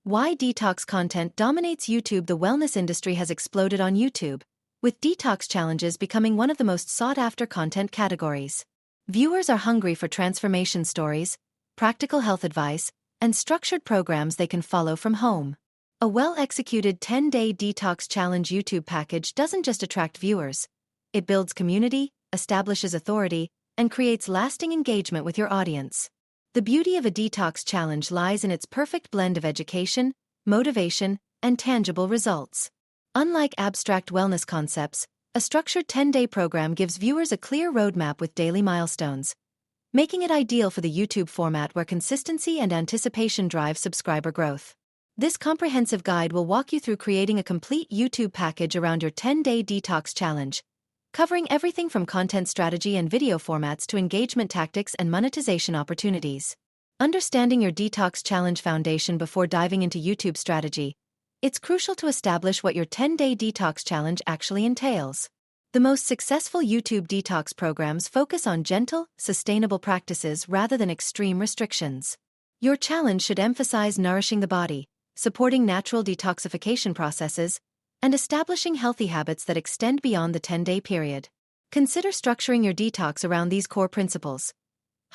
Why detox content dominates YouTube? The wellness industry has exploded on YouTube, with detox challenges becoming one of the most sought-after content categories. Viewers are hungry for transformation stories, practical health advice, and structured programs they can follow from home. A well-executed 10-day detox challenge YouTube package doesn't just attract viewers. It builds community, establishes authority, and creates lasting engagement with your audience. The beauty of a detox challenge lies in its perfect blend of education, motivation, and tangible results. Unlike abstract wellness concepts, a structured 10-day program gives viewers a clear roadmap with daily milestones, making it ideal for the YouTube format where consistency and anticipation drive subscriber growth. This comprehensive guide will walk you through creating a complete YouTube package around your 10-day detox challenge, covering everything from content strategy and video formats to engagement tactics and monetization opportunities. Understanding your detox challenge foundation before diving into YouTube strategy. It's crucial to establish what your 10-day detox challenge actually entails. The most successful YouTube detox programs focus on gentle, sustainable practices rather than extreme restrictions. Your challenge should emphasize nourishing the body, supporting natural detoxification processes, and establishing healthy habits that extend beyond the 10-day period. Consider structuring your detox around these core principles: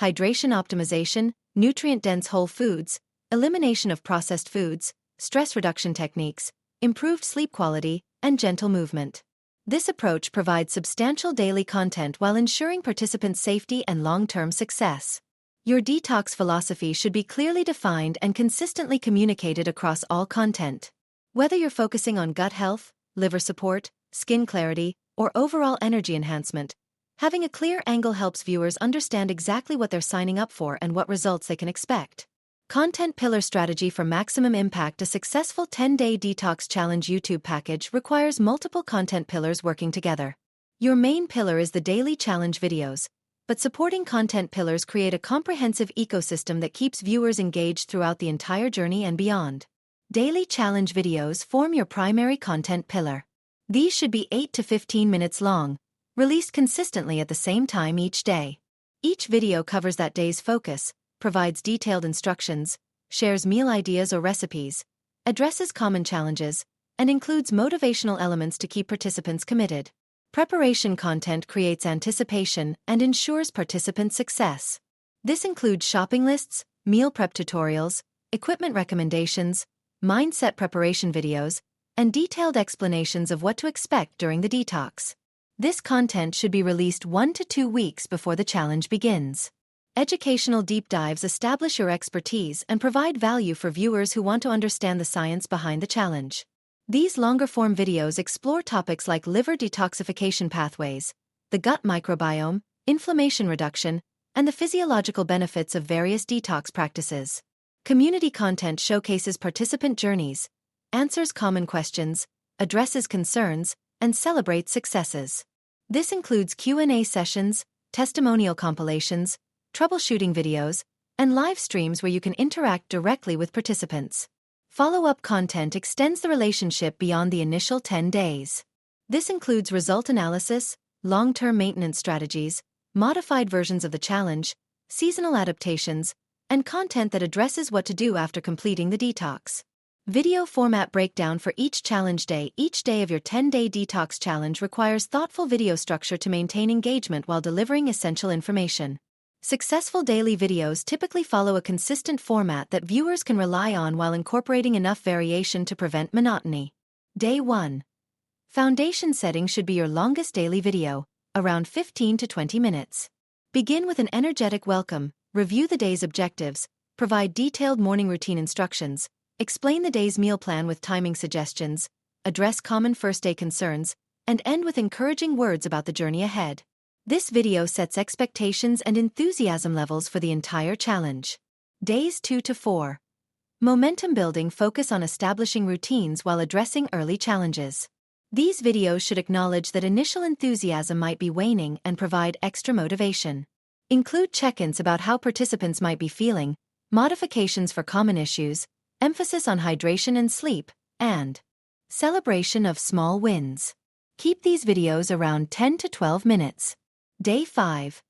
hydration optimization, nutrient-dense whole foods, elimination of processed foods, stress reduction techniques, improved sleep quality, and gentle movement. This approach provides substantial daily content while ensuring participants' safety and long-term success. Your detox philosophy should be clearly defined and consistently communicated across all content. Whether you're focusing on gut health, liver support, skin clarity, or overall energy enhancement, having a clear angle helps viewers understand exactly what they're signing up for and what results they can expect. Content pillar strategy for maximum impact. A successful 10-day detox challenge YouTube package requires multiple content pillars working together. Your main pillar is the daily challenge videos, but supporting content pillars create a comprehensive ecosystem that keeps viewers engaged throughout the entire journey and beyond. Daily challenge videos form your primary content pillar. These should be 8 to 15 minutes long, released consistently at the same time each day. Each video covers that day's focus, provides detailed instructions, shares meal ideas or recipes, addresses common challenges, and includes motivational elements to keep participants committed. Preparation content creates anticipation and ensures participant success. This includes shopping lists, meal prep tutorials, equipment recommendations, mindset preparation videos, and detailed explanations of what to expect during the detox. This content should be released 1 to 2 weeks before the challenge begins. Educational deep dives establish your expertise and provide value for viewers who want to understand the science behind the challenge. These longer-form videos explore topics like liver detoxification pathways, the gut microbiome, inflammation reduction, and the physiological benefits of various detox practices. Community content showcases participant journeys, answers common questions, addresses concerns, and celebrates successes. This includes Q&A sessions, testimonial compilations, troubleshooting videos, and live streams where you can interact directly with participants. Follow-up content extends the relationship beyond the initial 10 days. This includes result analysis, long-term maintenance strategies, modified versions of the challenge, seasonal adaptations, and content that addresses what to do after completing the detox. Video format breakdown for each challenge day. Each day of your 10-day detox challenge requires thoughtful video structure to maintain engagement while delivering essential information. Successful daily videos typically follow a consistent format that viewers can rely on while incorporating enough variation to prevent monotony. Day 1. Foundation setting should be your longest daily video, around 15 to 20 minutes. Begin with an energetic welcome, review the day's objectives, provide detailed morning routine instructions, explain the day's meal plan with timing suggestions, address common first-day concerns, and end with encouraging words about the journey ahead. This video sets expectations and enthusiasm levels for the entire challenge. Days 2 to 4. Momentum building. Focus on establishing routines while addressing early challenges. These videos should acknowledge that initial enthusiasm might be waning and provide extra motivation. Include check-ins about how participants might be feeling, modifications for common issues, emphasis on hydration and sleep, and celebration of small wins. Keep these videos around 10 to 12 minutes. Day 5.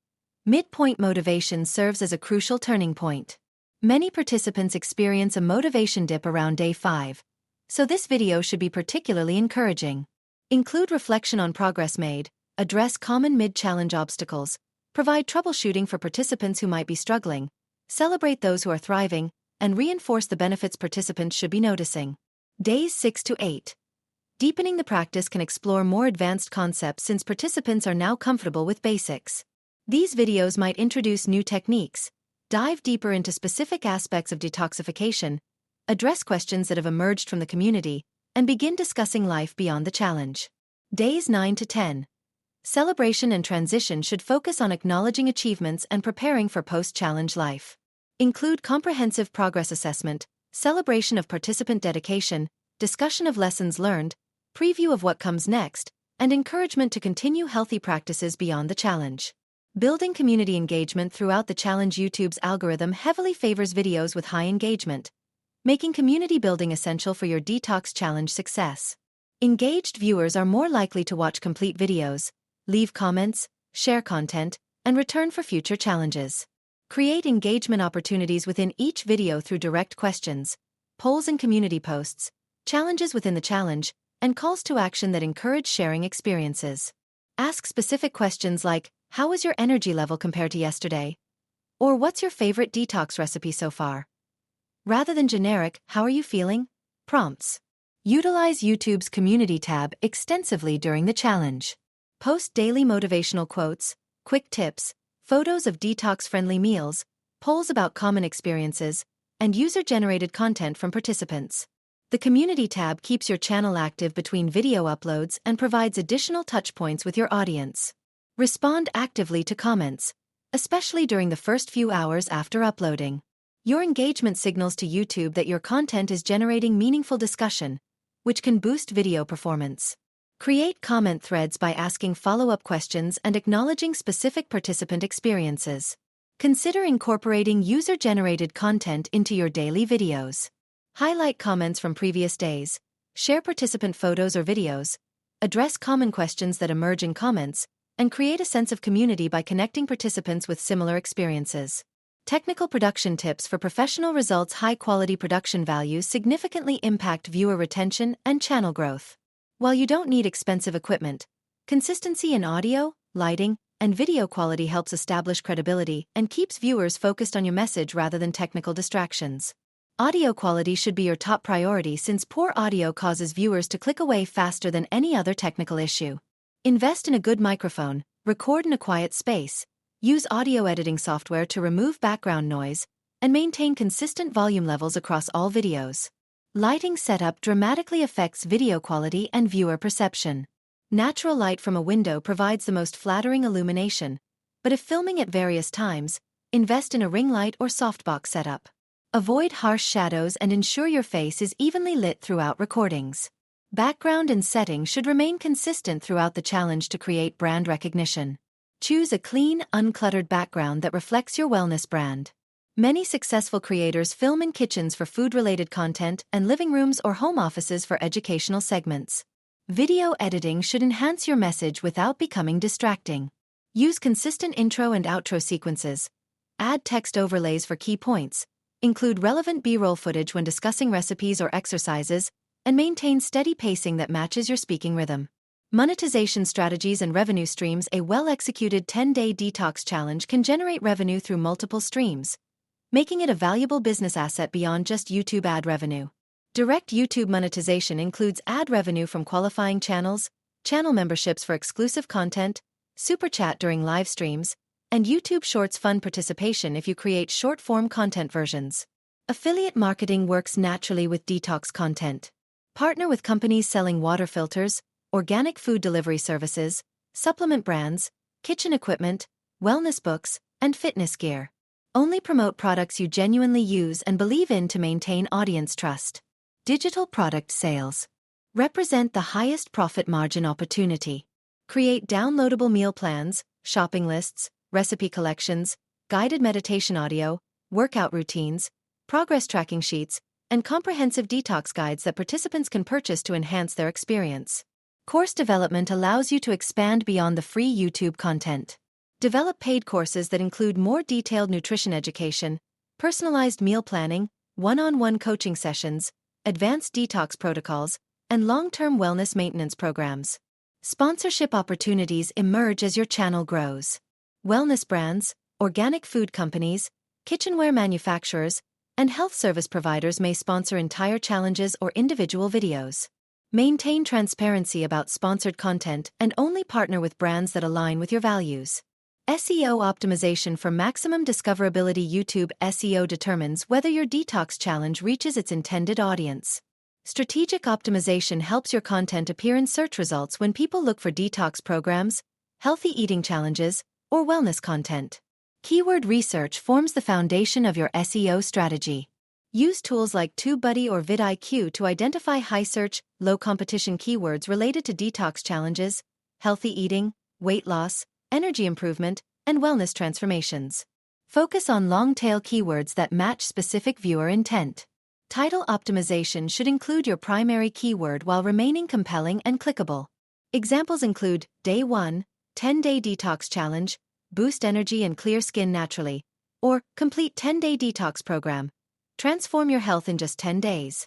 Midpoint motivation serves as a crucial turning point. Many participants experience a motivation dip around day 5, so this video should be particularly encouraging. Include reflection on progress made, address common mid-challenge obstacles, provide troubleshooting for participants who might be struggling, celebrate those who are thriving, and reinforce the benefits participants should be noticing. Days 6 to 8. Deepening the practice can explore more advanced concepts since participants are now comfortable with basics. These videos might introduce new techniques, dive deeper into specific aspects of detoxification, address questions that have emerged from the community, and begin discussing life beyond the challenge. Days 9 to 10. Celebration and transition should focus on acknowledging achievements and preparing for post-challenge life. Include comprehensive progress assessment, celebration of participant dedication, discussion of lessons learned, preview of what comes next, and encouragement to continue healthy practices beyond the challenge. Building community engagement throughout the challenge. YouTube's algorithm heavily favors videos with high engagement, making community building essential for your detox challenge success. Engaged viewers are more likely to watch complete videos, leave comments, share content, and return for future challenges. Create engagement opportunities within each video through direct questions, polls and community posts, challenges within the challenge, and calls to action that encourage sharing experiences. Ask specific questions like, how is your energy level compared to yesterday? Or what's your favorite detox recipe so far? Rather than generic, how are you feeling? Prompts. Utilize YouTube's community tab extensively during the challenge. Post daily motivational quotes, quick tips, photos of detox-friendly meals, polls about common experiences, and user-generated content from participants. The community tab keeps your channel active between video uploads and provides additional touchpoints with your audience. Respond actively to comments, especially during the first few hours after uploading. Your engagement signals to YouTube that your content is generating meaningful discussion, which can boost video performance. Create comment threads by asking follow-up questions and acknowledging specific participant experiences. Consider incorporating user-generated content into your daily videos. Highlight comments from previous days, share participant photos or videos, address common questions that emerge in comments, and create a sense of community by connecting participants with similar experiences. Technical production tips for professional results. High-quality production values significantly impact viewer retention and channel growth. While you don't need expensive equipment, consistency in audio, lighting, and video quality helps establish credibility and keeps viewers focused on your message rather than technical distractions. Audio quality should be your top priority since poor audio causes viewers to click away faster than any other technical issue. Invest in a good microphone, record in a quiet space, use audio editing software to remove background noise, and maintain consistent volume levels across all videos. Lighting setup dramatically affects video quality and viewer perception. Natural light from a window provides the most flattering illumination, but if filming at various times, invest in a ring light or softbox setup. Avoid harsh shadows and ensure your face is evenly lit throughout recordings. Background and setting should remain consistent throughout the challenge to create brand recognition. Choose a clean, uncluttered background that reflects your wellness brand. Many successful creators film in kitchens for food-related content and living rooms or home offices for educational segments. Video editing should enhance your message without becoming distracting. Use consistent intro and outro sequences. Add text overlays for key points. Include relevant B-roll footage when discussing recipes or exercises, and maintain steady pacing that matches your speaking rhythm. Monetization strategies and revenue streams. A well-executed 10-day detox challenge can generate revenue through multiple streams, making it a valuable business asset beyond just YouTube ad revenue. Direct YouTube monetization includes ad revenue from qualifying channels, channel memberships for exclusive content, super chat during live streams, and YouTube Shorts fund participation if you create short-form content versions. Affiliate marketing works naturally with detox content. Partner with companies selling water filters, organic food delivery services, supplement brands, kitchen equipment, wellness books, and fitness gear. Only promote products you genuinely use and believe in to maintain audience trust. Digital product sales represent the highest profit margin opportunity. Create downloadable meal plans, shopping lists, recipe collections, guided meditation audio, workout routines, progress tracking sheets, and comprehensive detox guides that participants can purchase to enhance their experience. Course development allows you to expand beyond the free YouTube content. Develop paid courses that include more detailed nutrition education, personalized meal planning, one-on-one coaching sessions, advanced detox protocols, and long-term wellness maintenance programs. Sponsorship opportunities emerge as your channel grows. Wellness brands, organic food companies, kitchenware manufacturers, and health service providers may sponsor entire challenges or individual videos. Maintain transparency about sponsored content and only partner with brands that align with your values. SEO optimization for maximum discoverability. YouTube SEO determines whether your detox challenge reaches its intended audience. Strategic optimization helps your content appear in search results when people look for detox programs, healthy eating challenges, or wellness content. Keyword research forms the foundation of your SEO strategy. Use tools like TubeBuddy or vidIQ to identify high-search, low-competition keywords related to detox challenges, healthy eating, weight loss, energy improvement, and wellness transformations. Focus on long-tail keywords that match specific viewer intent. Title optimization should include your primary keyword while remaining compelling and clickable. Examples include Day 1, 10-Day Detox Challenge, Boost Energy and Clear Skin Naturally, or Complete 10-Day Detox Program. Transform your health in just 10 days.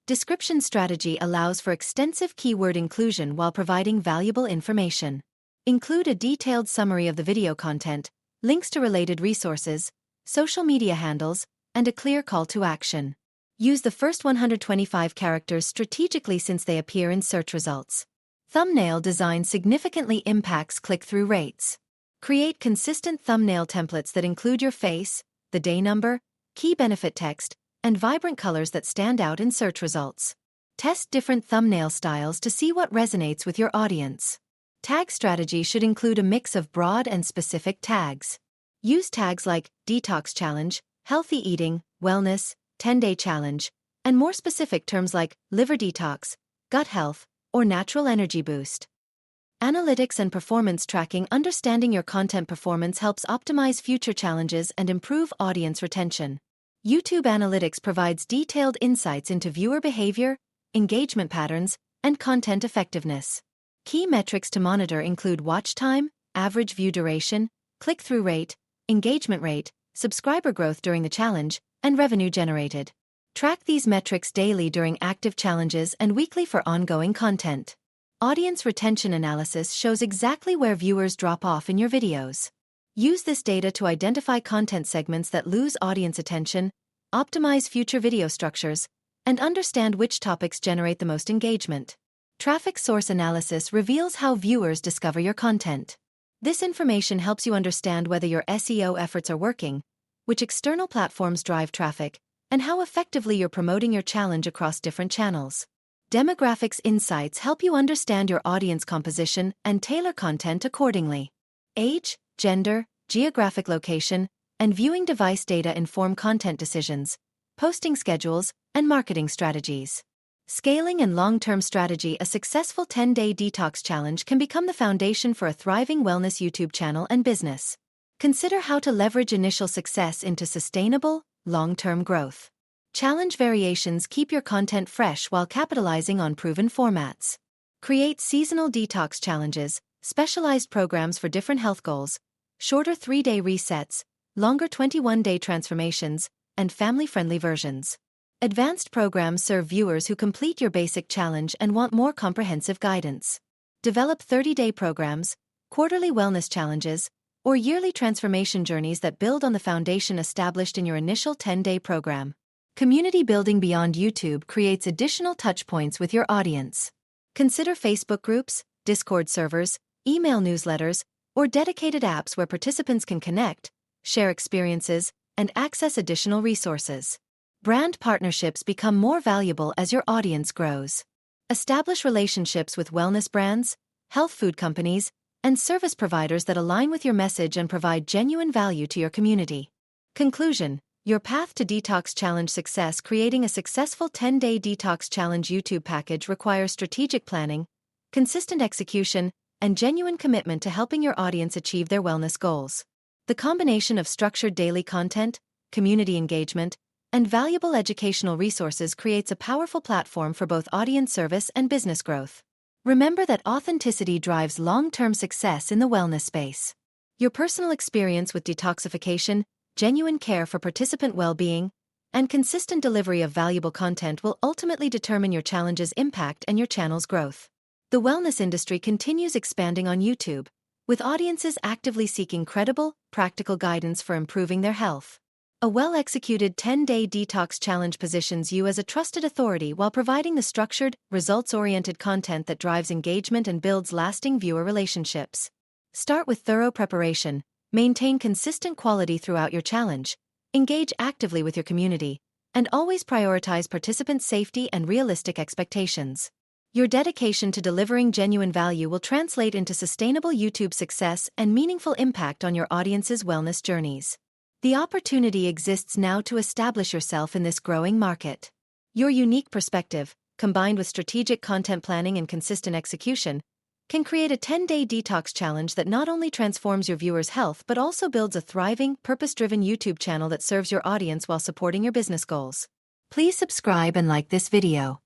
Description strategy allows for extensive keyword inclusion while providing valuable information. Include a detailed summary of the video content, links to related resources, social media handles, and a clear call to action. Use the first 125 characters strategically since they appear in search results. Thumbnail design significantly impacts click-through rates. Create consistent thumbnail templates that include your face, the day number, key benefit text, and vibrant colors that stand out in search results. Test different thumbnail styles to see what resonates with your audience. Tag strategy should include a mix of broad and specific tags. Use tags like detox challenge, healthy eating, wellness, 10-day challenge, and more specific terms like liver detox, gut health, or natural energy boost. Analytics and performance tracking. Understanding your content performance helps optimize future challenges and improve audience retention. YouTube Analytics provides detailed insights into viewer behavior, engagement patterns, and content effectiveness. Key metrics to monitor include watch time, average view duration, click-through rate, engagement rate, subscriber growth during the challenge, and revenue generated. Track these metrics daily during active challenges and weekly for ongoing content. Audience retention analysis shows exactly where viewers drop off in your videos. Use this data to identify content segments that lose audience attention, optimize future video structures, and understand which topics generate the most engagement. Traffic source analysis reveals how viewers discover your content. This information helps you understand whether your SEO efforts are working, which external platforms drive traffic, and how effectively you're promoting your challenge across different channels. Demographics insights help you understand your audience composition and tailor content accordingly. Age, gender, geographic location, and viewing device data inform content decisions, posting schedules, and marketing strategies. Scaling and long-term strategy. A successful 10-day detox challenge can become the foundation for a thriving wellness YouTube channel and business. Consider how to leverage initial success into sustainable, long-term growth. Challenge variations. Keep your content fresh while capitalizing on proven formats. Create seasonal detox challenges, specialized programs for different health goals, shorter 3-day resets, longer 21-day transformations, and family-friendly versions. Advanced programs serve viewers who complete your basic challenge and want more comprehensive guidance. Develop 30-day programs, quarterly wellness challenges, or yearly transformation journeys that build on the foundation established in your initial 10-day program. Community building beyond YouTube creates additional touchpoints with your audience. Consider Facebook groups, Discord servers, email newsletters, or dedicated apps where participants can connect, share experiences, and access additional resources. Brand partnerships become more valuable as your audience grows. Establish relationships with wellness brands, health food companies, and service providers that align with your message and provide genuine value to your community. Conclusion: your path to detox challenge success. Creating a successful 10-day detox challenge YouTube package requires strategic planning, consistent execution, and genuine commitment to helping your audience achieve their wellness goals. The combination of structured daily content, community engagement, and valuable educational resources creates a powerful platform for both audience service and business growth. Remember that authenticity drives long-term success in the wellness space. Your personal experience with detoxification, genuine care for participant well-being, and consistent delivery of valuable content will ultimately determine your challenge's impact and your channel's growth. The wellness industry continues expanding on YouTube, with audiences actively seeking credible, practical guidance for improving their health. A well-executed 10-day detox challenge positions you as a trusted authority while providing the structured, results-oriented content that drives engagement and builds lasting viewer relationships. Start with thorough preparation, maintain consistent quality throughout your challenge, engage actively with your community, and always prioritize participant safety and realistic expectations. Your dedication to delivering genuine value will translate into sustainable YouTube success and meaningful impact on your audience's wellness journeys. The opportunity exists now to establish yourself in this growing market. Your unique perspective, combined with strategic content planning and consistent execution, can create a 10-day detox challenge that not only transforms your viewers' health but also builds a thriving, purpose-driven YouTube channel that serves your audience while supporting your business goals. Please subscribe and like this video.